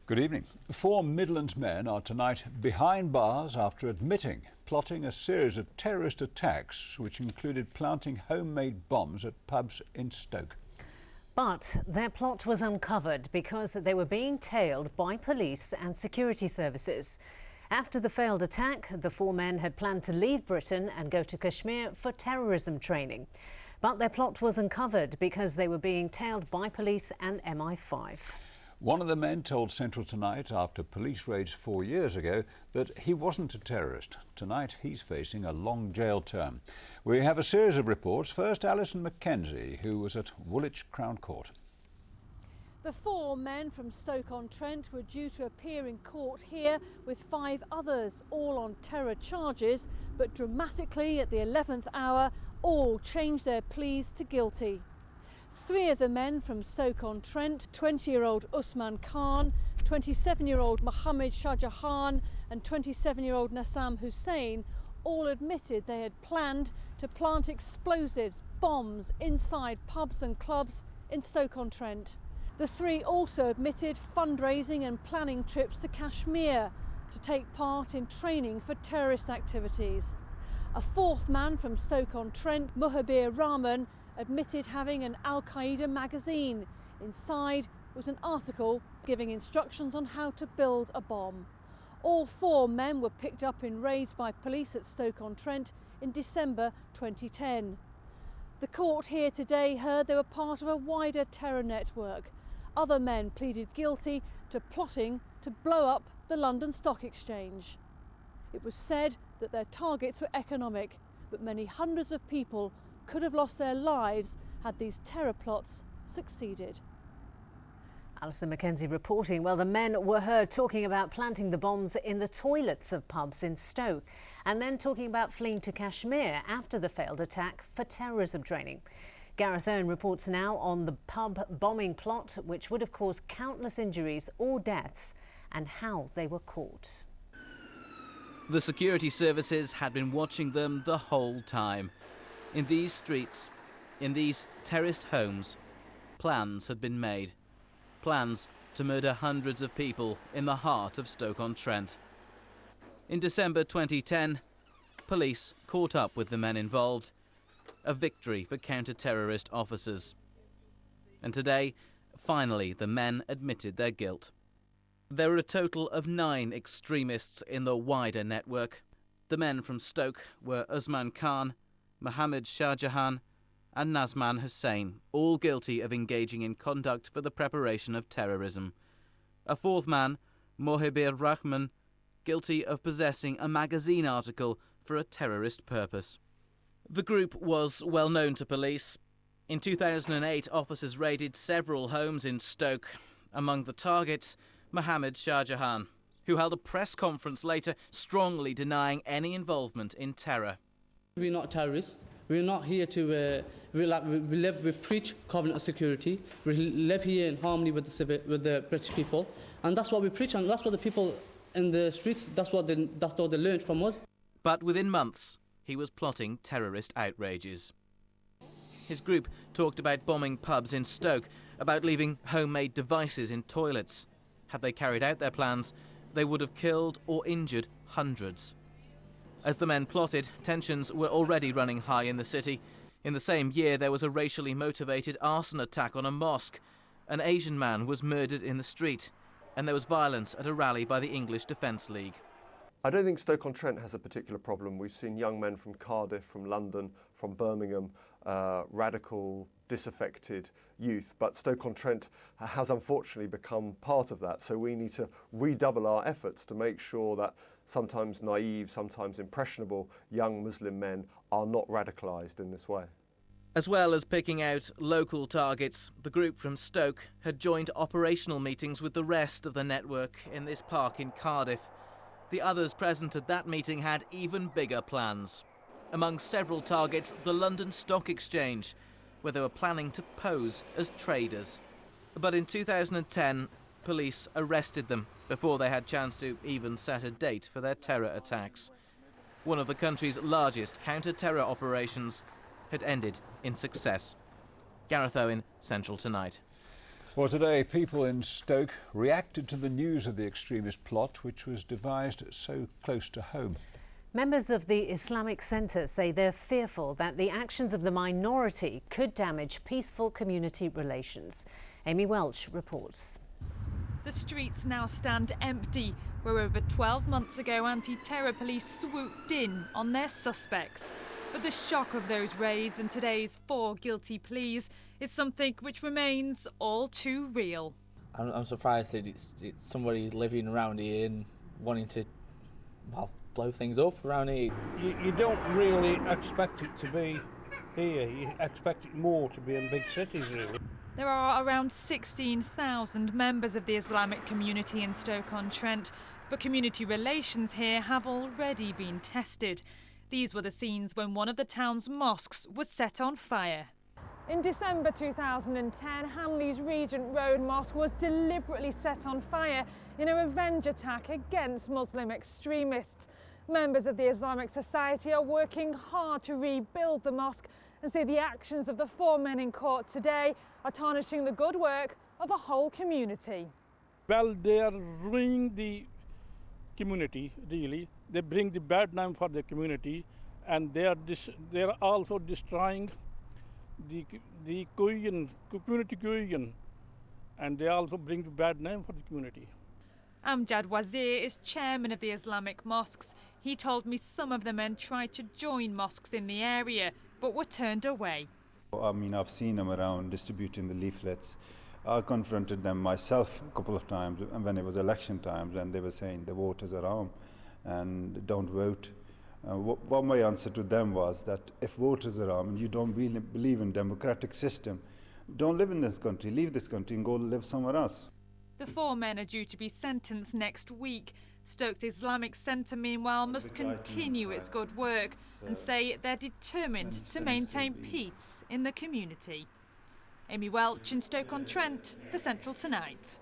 Good evening. 4 Midlands men are tonight behind bars after admitting plotting a series of terrorist attacks which included planting homemade bombs at pubs in Stoke. But their plot was uncovered because they were being tailed by police and security services. After the failed attack, the 4 men had planned to leave Britain and go to Kashmir for terrorism training. But their plot was uncovered because they were being tailed by police and MI5. One of the men told Central Tonight after police raids 4 years ago that he wasn't a terrorist. Tonight he's facing a long jail term. We have a series of reports. First, Alison Mackenzie, who was at Woolwich Crown Court. The 4 men from Stoke-On-Trent were due to appear in court here with 5 others, all on terror charges, but dramatically at the 11th hour, all changed their pleas to guilty. 3 of the men from Stoke-On-Trent, 20-year-old Usman Khan, 27-year-old Mohammed Shah Jahan and 27-year-old Nassam Hussain, all admitted they had planned to plant explosives, bombs inside pubs and clubs in Stoke-On-Trent. The 3 also admitted fundraising and planning trips to Kashmir to take part in training for terrorist activities. A 4th man from Stoke-On-Trent, Muhabir Rahman, admitted having an Al-Qaeda magazine. Inside was an article giving instructions on how to build a bomb. All 4 men were picked up in raids by police at Stoke-On-Trent in December 2010. The court here today heard they were part of a wider terror network. Other men pleaded guilty to plotting to blow up the London Stock Exchange. It was said that their targets were economic, but many hundreds of people could have lost their lives had these terror plots succeeded. Alison Mackenzie reporting. Well, the men were heard talking about planting the bombs in the toilets of pubs in Stoke and then talking about fleeing to Kashmir after the failed attack for terrorism training. Gareth Owen reports now on the pub bombing plot, which would have caused countless injuries or deaths, and how they were caught. The security services had been watching them the whole time. In these streets, in these terraced homes, plans had been made. Plans to murder hundreds of people in the heart of Stoke-On-Trent. In December 2010, police caught up with the men involved. A victory for counter-terrorist officers. And today, finally, the men admitted their guilt. There were a total of 9 extremists in the wider network. The men from Stoke were Usman Khan, Mohammed Shah Jahan and Nassam Hussain, all guilty of engaging in conduct for the preparation of terrorism. A 4th man, Muhabir Rahman, guilty of possessing a magazine article for a terrorist purpose. The group was well known to police. In 2008, officers raided several homes in Stoke. Among the targets, Mohammed Shah Jahan, who held a press conference later strongly denying any involvement in terror. We're not terrorists. We're not here to. We preach covenant of security. We live here in harmony with the British people, and that's what we preach, and that's what the people in the streets. That's what they learned from us. But within months, he was plotting terrorist outrages. His group talked about bombing pubs in Stoke, about leaving homemade devices in toilets. Had they carried out their plans, they would have killed or injured hundreds. As the men plotted, tensions were already running high in the city. In the same year, there was a racially motivated arson attack on a mosque. An Asian man was murdered in the street, and there was violence at a rally by the English Defence League. I don't think Stoke-On-Trent has a particular problem. We've seen young men from Cardiff, from London, from Birmingham, radical, disaffected youth, but Stoke-On-Trent has unfortunately become part of that. So we need to redouble our efforts to make sure that sometimes naive, sometimes impressionable young Muslim men are not radicalised in this way. As well as picking out local targets, the group from Stoke had joined operational meetings with the rest of the network in this park in Cardiff. The others present at that meeting had even bigger plans. Among several targets, the London Stock Exchange, where they were planning to pose as traders. But in 2010, police arrested them before they had chance to even set a date for their terror attacks. One of the country's largest counter-terror operations had ended in success. Gareth Owen, Central Tonight. Well, today, people in Stoke reacted to the news of the extremist plot, which was devised so close to home. Members of the Islamic Centre say they're fearful that the actions of the minority could damage peaceful community relations. Amy Welch reports. The streets now stand empty, where over 12 months ago anti-terror police swooped in on their suspects. But the shock of those raids and today's 4 guilty pleas is something which remains all too real. I'm surprised that it's somebody living around here and wanting to, well, blow things up around here. You don't really expect it to be here. You expect it more to be in big cities, really. There are around 16,000 members of the Islamic community in Stoke-On-Trent, but community relations here have already been tested. These were the scenes when one of the town's mosques was set on fire. In December 2010, Hanley's Regent Road Mosque was deliberately set on fire in a revenge attack against Muslim extremists. Members of the Islamic Society are working hard to rebuild the mosque and say the actions of the 4 men in court today are tarnishing the good work of a whole community. Well, they are ruining the community, really. They bring the bad name for the community, and they are also destroying the community cohesion, and they also bring the bad name for the community. Amjad Wazir is chairman of the Islamic mosques. He told me some of the men tried to join mosques in the area, but were turned away. I mean, I've seen them around distributing the leaflets. I confronted them myself a couple of times when it was election times, and they were saying the voters are armed and don't vote. What my answer to them was that if voters are armed and you don't believe in democratic system, don't live in this country, leave this country and go live somewhere else. The 4 men are due to be sentenced next week. Stoke's Islamic Centre, meanwhile, must continue its good work and say they're determined to maintain peace in the community. Amy Welch in Stoke-on-Trent for Central Tonight.